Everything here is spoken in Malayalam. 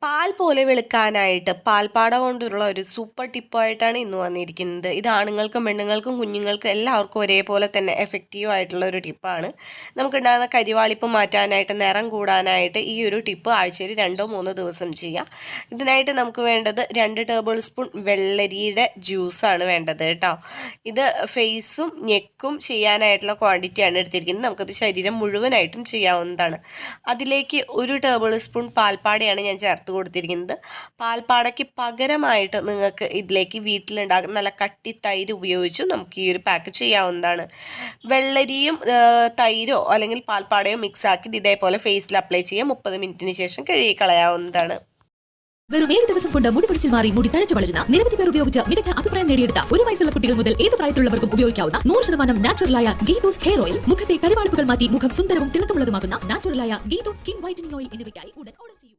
പാൽ പോലെ വെളുക്കാനായിട്ട് പാൽപ്പാട കൊണ്ടുള്ള ഒരു സൂപ്പർ ടിപ്പായിട്ടാണ് ഇന്ന് വന്നിരിക്കുന്നത്. ഇത് ആണുങ്ങൾക്കും പെണ്ണുങ്ങൾക്കും കുഞ്ഞുങ്ങൾക്കും എല്ലാവർക്കും ഒരേപോലെ തന്നെ എഫക്റ്റീവ് ആയിട്ടുള്ള ഒരു ടിപ്പാണ്. നമുക്കുണ്ടാകുന്ന കരിവാളിപ്പ് മാറ്റാനായിട്ട്, നിറം കൂടാനായിട്ട് ഈ ഒരു ടിപ്പ് ആഴ്ചയിൽ 2-3 ദിവസം ചെയ്യാം. ഇതിനായിട്ട് നമുക്ക് വേണ്ടത് 2 ടേബിൾ സ്പൂൺ വെള്ളരിയുടെ ജ്യൂസാണ് വേണ്ടത് കേട്ടോ. ഇത് ഫേസും നെക്കും ചെയ്യാനായിട്ടുള്ള ക്വാണ്ടിറ്റിയാണ് എടുത്തിരിക്കുന്നത്. നമുക്കത് ശരീരം മുഴുവനായിട്ടും ചെയ്യാവുന്നതാണ്. അതിലേക്ക് 1 ടേബിൾ സ്പൂൺ പാൽപ്പാടയാണ് ഞാൻ കൊടുത്തിരിക്കുന്നത്. പാൽപ്പാടയ്ക്ക് പകരമായിട്ട് നിങ്ങൾക്ക് ഇതിലേക്ക് വീട്ടിലുണ്ടാകുന്ന നല്ല കട്ടി തൈര് ഉപയോഗിച്ചും നമുക്ക് ഈ ഒരു പാക്ക് ചെയ്യാവുന്നതാണ്. വെള്ളരിയും തൈരോ അല്ലെങ്കിൽ പാൽപ്പാടയോ മിക്സ് ആക്കി ഇതേപോലെ ഫേസിൽ അപ്ലൈ ചെയ്യാം. 30 മിനിറ്റിന് ശേഷം കഴുകി കളയാവുന്നതാണ്. വെറും 7 ദിവസം കൊണ്ട് മുടി പിടിച്ചിൽ മാറി മുടി തഴച്ചു വളരുന്ന നിരവധി പേർ ഉപയോഗിച്ച് മികച്ച അഭിപ്രായം നേടിയെടുത്ത 1 വയസ്സുള്ള കുട്ടികൾ മുതൽ ഏത് പ്രായത്തിലുള്ളവർക്കും ഉപയോഗിക്കാവുന്ന 100% നാച്ചുറലായ ഗീതൂസ് ഹെയർ ഓയിൽ, മുഖത്തെ കരിവാളിപ്പുകൾ മാറ്റി മുഖം സുന്ദരവും തിളക്കമുള്ളതുമാക്കുന്ന നാച്ചുറലായ ഗീതൂസ് സ്കിൻ വൈറ്റനിങ് ഓയിൽ എന്നിവയ്ക്കായി ഉടൻ ഓർഡർ ചെയ്യൂ.